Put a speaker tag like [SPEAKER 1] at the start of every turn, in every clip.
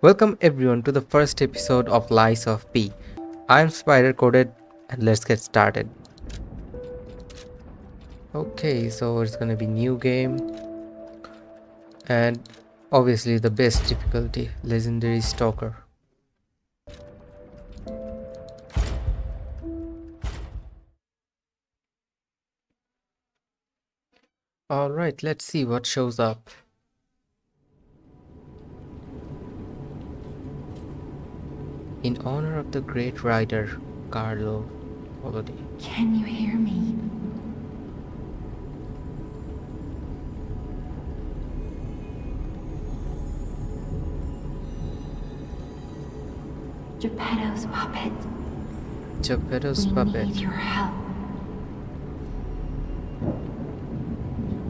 [SPEAKER 1] Welcome everyone to the first episode of Lies of P. I'm Spider Coded and let's get started. Okay, so it's gonna be new game and obviously the best difficulty, Legendary Stalker. Alright, let's see what shows up. In honor of the great writer Carlo Collodi.
[SPEAKER 2] Can you hear me? Geppetto's puppet.
[SPEAKER 1] Geppetto's
[SPEAKER 2] We
[SPEAKER 1] puppet.
[SPEAKER 2] need your help.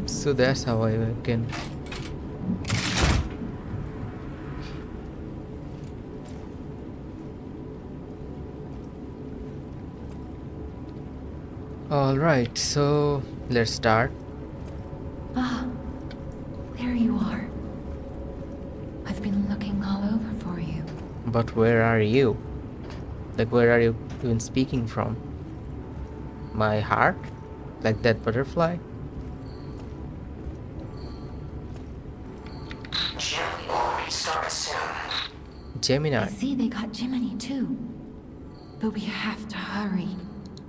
[SPEAKER 1] So that's how I can. Alright, so let's start.
[SPEAKER 2] Ah, there you are. I've been looking all over for you.
[SPEAKER 1] But where are you? Like, where are you even speaking from? My heart? Like that butterfly?
[SPEAKER 3] Gemini will restart soon.
[SPEAKER 1] Gemini.
[SPEAKER 2] I see they got Jiminy too. But we have to hurry.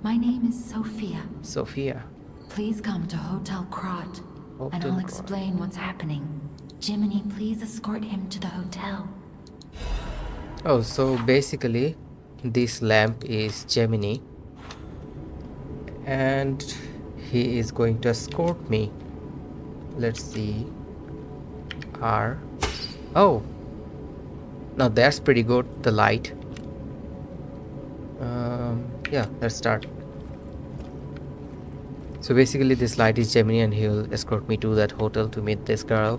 [SPEAKER 2] My name is Sophia.
[SPEAKER 1] Sophia.
[SPEAKER 2] Please come to Hotel Krot, and
[SPEAKER 1] Hotel
[SPEAKER 2] I'll
[SPEAKER 1] Krot.
[SPEAKER 2] explain what's happening. Jiminy, please escort him to the hotel.
[SPEAKER 1] Oh, so basically, this lamp is Gemini. And he is going to escort me. Let's see. R. Oh! Now that's pretty good, the light. Yeah, let's start. So basically this light is Gemini and he'll escort me to that hotel to meet this girl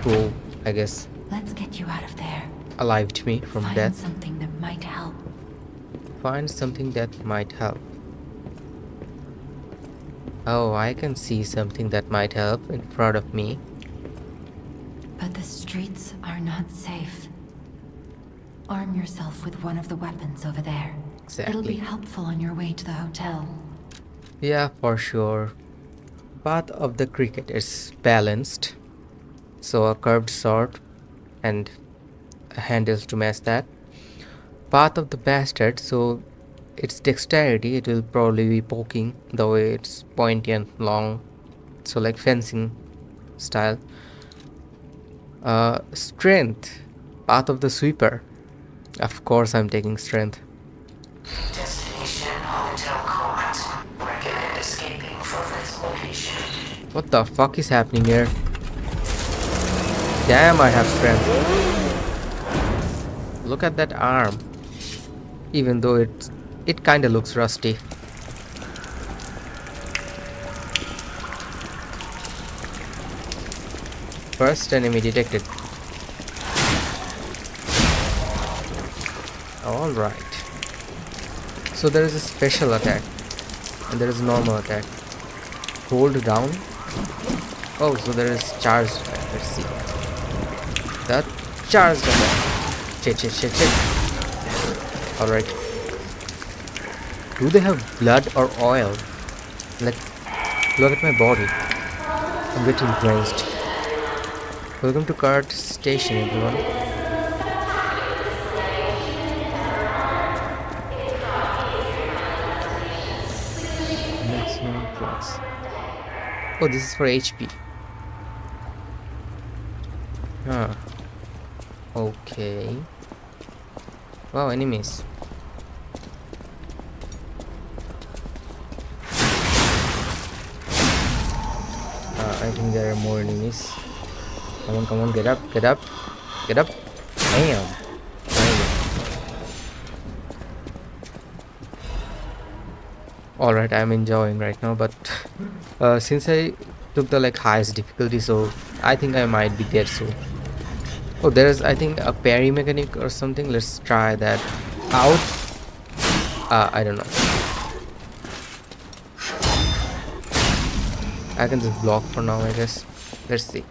[SPEAKER 1] who, I guess,
[SPEAKER 2] Let's get you out of there.
[SPEAKER 1] alived me from
[SPEAKER 2] Find
[SPEAKER 1] death.
[SPEAKER 2] something that might help.
[SPEAKER 1] Find something that might help. Oh, I can see something that might help in front of me.
[SPEAKER 2] But the streets are not safe. Arm yourself with one of the weapons over there. It'll be
[SPEAKER 1] Exactly.
[SPEAKER 2] helpful on your way to the hotel.
[SPEAKER 1] Yeah, for sure. Path of the cricket is balanced. So a curved sword and handles to match that. Path of the bastard, so its dexterity, it will probably be poking the way it's pointy and long. So like fencing style. Strength. Path of the sweeper. Of course I'm taking strength.
[SPEAKER 3] Destination Hotel Court. Recommend escaping from this location.
[SPEAKER 1] What the fuck is happening here? Damn, I have strength. Look at that arm. Even though it kinda looks rusty. First enemy detected. Alright. So there is a special attack. And there is a normal attack. Hold down. Oh, so there is charged attack. Let's see. That charged attack. Shit. Alright. Do they have blood or oil? Like, look at my body. I'm getting drenched. Welcome to Cart Station, everyone. Maximum plus. Oh, this is for HP. Huh. Okay. Wow, enemies. I think there are more enemies. Come on, get up. Damn. Alright, I'm enjoying right now, but since I took the highest difficulty, so I think I might be dead soon. Oh, there is, I think, a parry mechanic or something. Let's try that out. I don't know. I can just block for now, I guess. Let's see.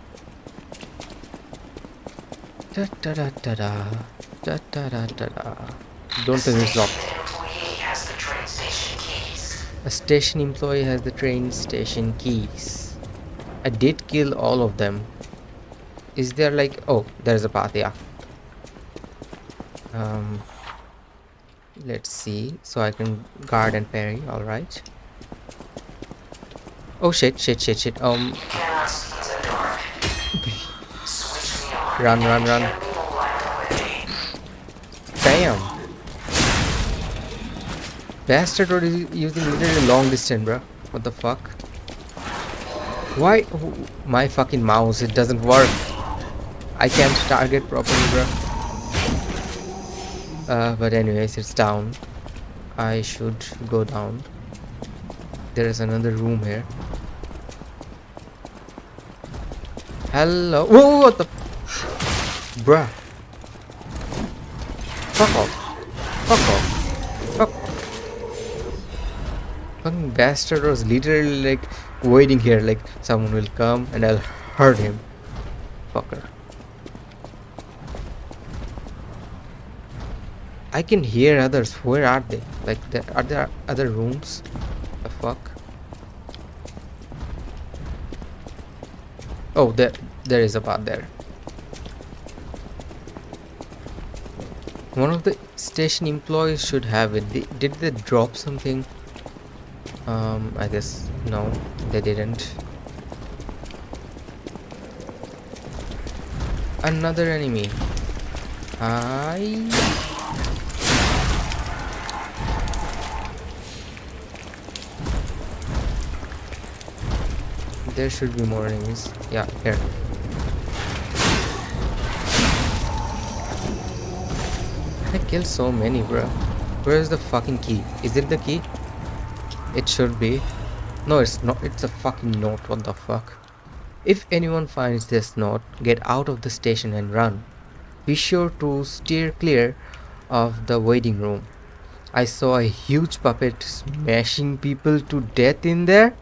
[SPEAKER 1] Da da da da da. Da da da da da. Don't tell me it's locked.
[SPEAKER 3] Employee has the train station keys.
[SPEAKER 1] A station employee has the train station keys. I did kill all of them. Is there like... Oh, there's a path, yeah. Let's see. So I can guard and parry, alright. Oh shit, shit, shit, shit.
[SPEAKER 3] Cannot see in the dark. Switch me on.
[SPEAKER 1] Run, run, run.
[SPEAKER 3] Get me the light away.
[SPEAKER 1] Bam! Bastard road is using literally long distance, bro. What the fuck? Why? My fucking mouse, it doesn't work. I can't target properly, bro. But anyways, it's down. I should go down. There is another room here. Hello. Whoa, what the? Bruh. Fuck off. Fuck off. Fuck. Fucking bastard was literally like waiting here, like someone will come and I'll hurt him. Fucker. I can hear others. Where are they? Like, are there other rooms? The fuck? Oh, there is a path there. One of the station employees should have it. Did they drop something? I guess no, they didn't. Another enemy. Hi. There should be more enemies. Yeah, here. I killed so many, bro. Where is the fucking key? Is it the key? It should be. No, it's not. It's a fucking note. What the fuck? If anyone finds this note, get out of the station and run. Be sure to steer clear of the waiting room. I saw a huge puppet smashing people to death in there.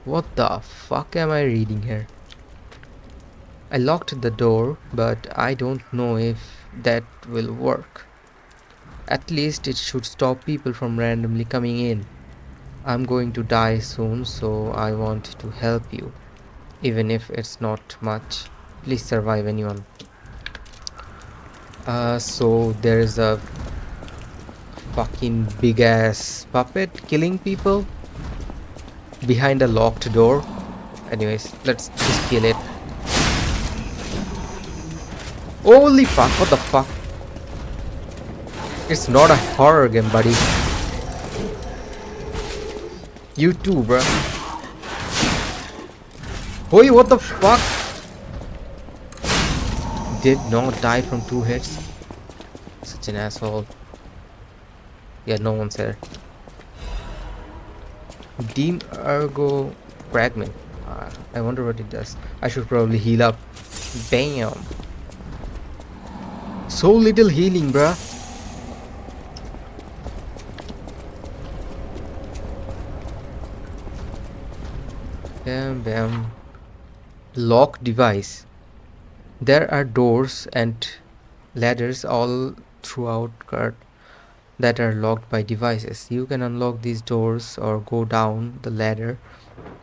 [SPEAKER 1] What the fuck am I reading here? I locked the door, but I don't know if that will work. At least it should stop people from randomly coming in. I'm going to die soon, so I want to help you. Even if it's not much. Please survive, anyone. So there is a fucking big ass puppet killing people behind a locked door. Anyways, let's just kill it. Holy fuck, what the fuck? It's not a horror game, buddy. You too, bro. Oi, what the fuck? Did not die from 2 hits. Such an asshole. Yeah, no one's here. Deem Ergo Fragment. I wonder what it does. I should probably heal up. Bam. So little healing, bruh. Bam, bam. Lock device. There are doors and ladders all throughout card that are locked by devices. You can unlock these doors or go down the ladder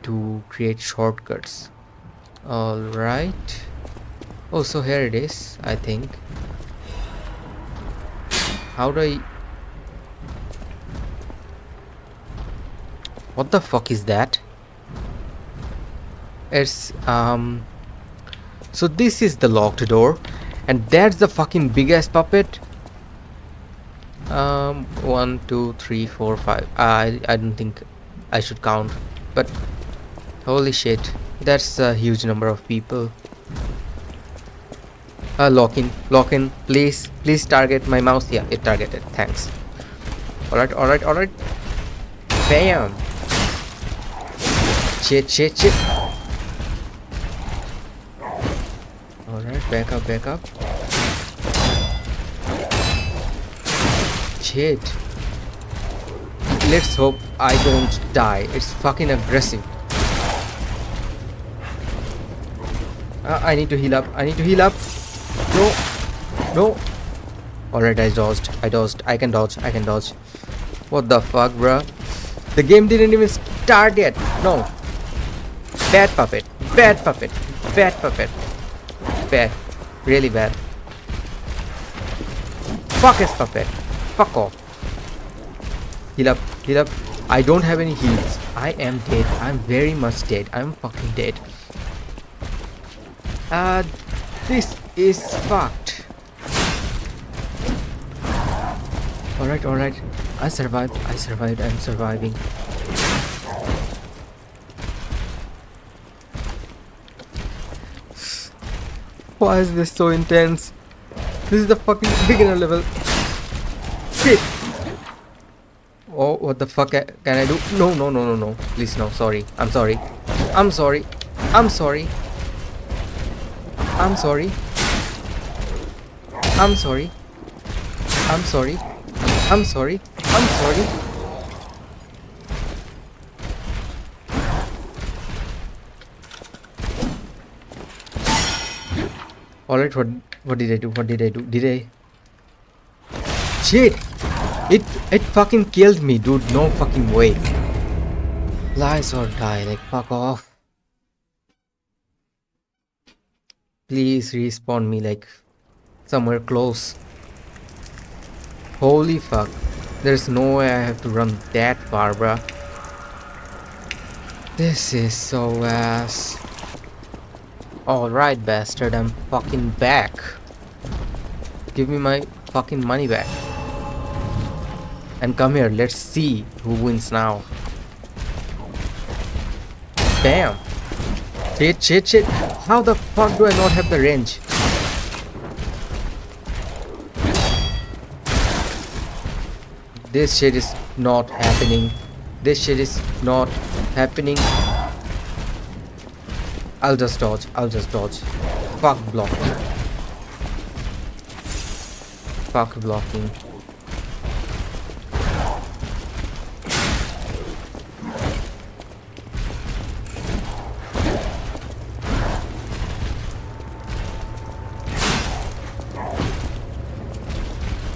[SPEAKER 1] to create shortcuts. Alright. Oh, so here it is, I think. How do I... What the fuck is that? It's so this is the locked door and that's the fucking big ass puppet. 1 2 3 4 5. I don't think I should count, but holy shit, that's a huge number of people. Lock in, please target my mouse. Yeah, it targeted, thanks. Alright. Bam. Shit. Alright, back up. Shit. Let's hope I don't die. It's fucking aggressive. I need to heal up. I need to heal up. No. No. Alright, I dodged. I dodged. I can dodge. I can dodge. What the fuck, bruh? The game didn't even start yet. No. Bad puppet. Bad puppet. Bad puppet. Bad. Really bad. Fuck ass puppet. Fuck off. Heal up. Heal up. I don't have any heals. I am dead. I'm very much dead. I'm fucking dead. This is fucked. Alright, alright. I survived. I survived. I'm surviving. Why is this so intense? This is the fucking beginner level. Shit. Oh, what the fuck can I do? No, no, no, no, no. Please, no. Sorry. I'm sorry. I'm sorry. I'm sorry. I'm sorry. I'm sorry. I'm sorry. I'm sorry. I'm sorry. Alright, what did I do? What did I do? Did I? Shit! It fucking killed me, dude. No fucking way. Lies or die, like fuck off. Please respawn me like somewhere close. Holy fuck. There's no way I have to run that far, bruh. This is so ass. Alright, bastard, I'm fucking back. Give me my fucking money back. And come here, let's see who wins now. Damn. Shit, shit, shit. How the fuck do I not have the range? This shit is not happening. This shit is not happening. I'll just dodge. I'll just dodge. Fuck blocking. Fuck blocking.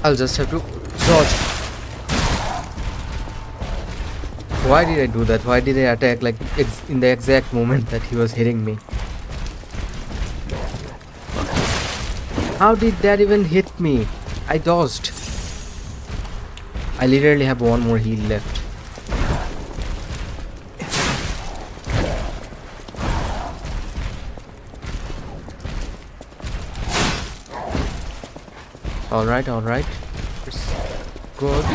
[SPEAKER 1] I'll just have to dodge. Why did I do that? Why did I attack like in the exact moment that he was hitting me? How did that even hit me? I dodged. I literally have one more heal left. Alright, alright. It's good.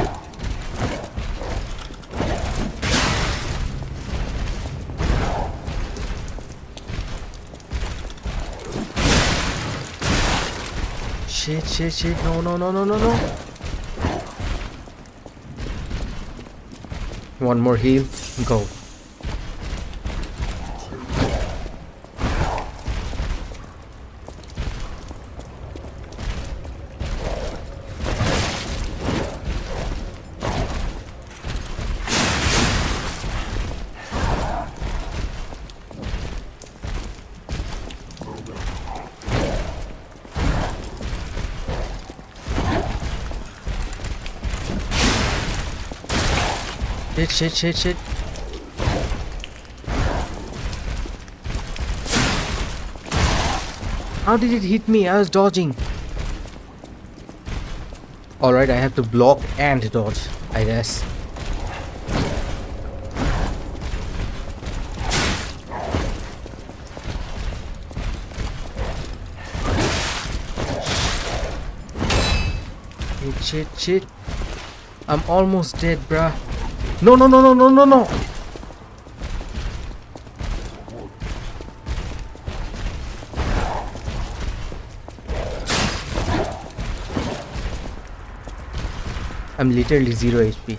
[SPEAKER 1] Shit, shit, shit. No, no, no, no, no, no. One more heal. Go. Shit, shit, shit, shit. How did it hit me? I was dodging. Alright, I have to block and dodge, I guess. Shit, shit, shit. I'm almost dead, bruh. No, no, no, no, no, no, no. I'm literally 0 HP.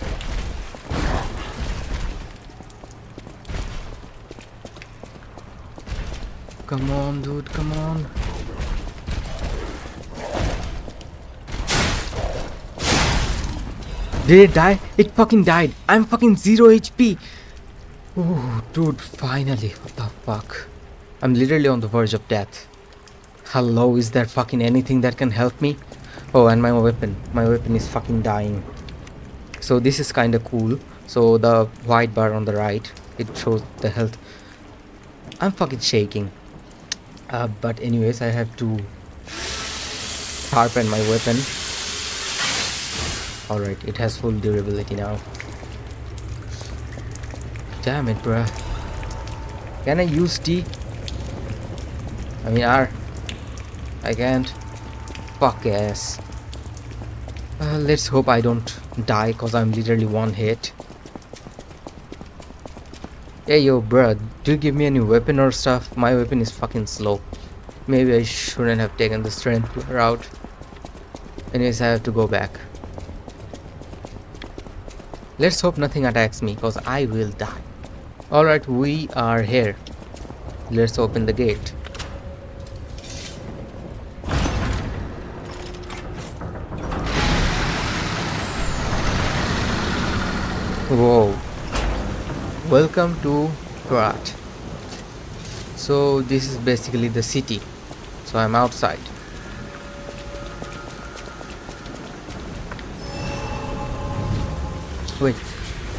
[SPEAKER 1] Come on, dude, come on. Did it die? It fucking died. I'm fucking 0 HP. Oh, dude, finally. What the fuck? I'm literally on the verge of death. Hello, is there fucking anything that can help me? Oh, and my weapon. My weapon is fucking dying. So this is kind of cool. So the white bar on the right, it shows the health. I'm fucking shaking. But anyways, I have to sharpen my weapon. Alright, it has full durability now. Damn it, bruh. Can I use T? I mean R. I can't. Fuck ass. Let's hope I don't die, cause I'm literally one hit. Hey yo, bruh, do you give me any weapon or stuff? My weapon is fucking slow. Maybe I shouldn't have taken the strength route. Anyways, I have to go back. Let's hope nothing attacks me, cause I will die. Alright, we are here. Let's open the gate. Whoa. Welcome to Krat. So this is basically the city. So I'm outside. Wait,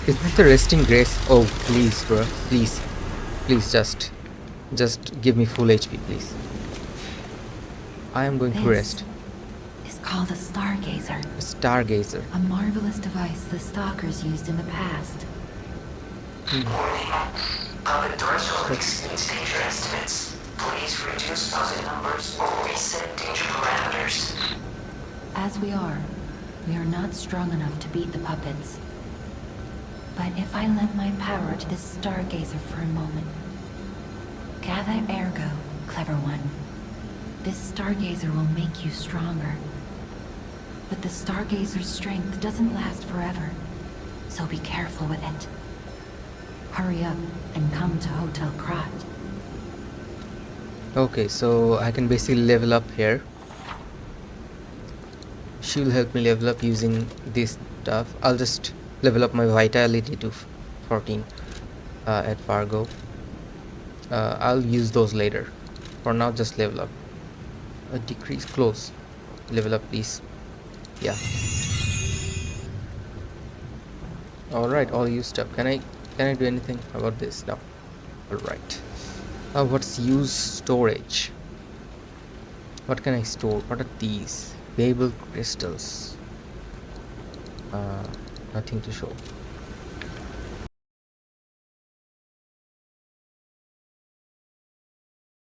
[SPEAKER 1] is this the resting grace? Oh, please, bro. Please. Please just give me full HP, please. I am going to rest.
[SPEAKER 2] Is called a stargazer.
[SPEAKER 1] A stargazer.
[SPEAKER 2] A marvelous device the stalkers used in the past.
[SPEAKER 3] Puppet threshold exceeds danger estimates. Please reduce puppet numbers or reset danger parameters.
[SPEAKER 2] As we are not strong enough to beat the puppets. But if I lend my power to this stargazer for a moment. Gather ergo, clever one. This stargazer will make you stronger. But the stargazer's strength doesn't last forever. So be careful with it. Hurry up and come to Hotel Krat.
[SPEAKER 1] Okay, so I can basically level up here. She will help me level up using this stuff. I'll just level up my vitality to 14 at Fargo. I'll use those later. For now, just level up. Decrease close. Level up, please. Yeah. Alright, all used up. Can I do anything about this? No. Alright. What's use storage? What can I store? What are these? Babel crystals. Nothing to show.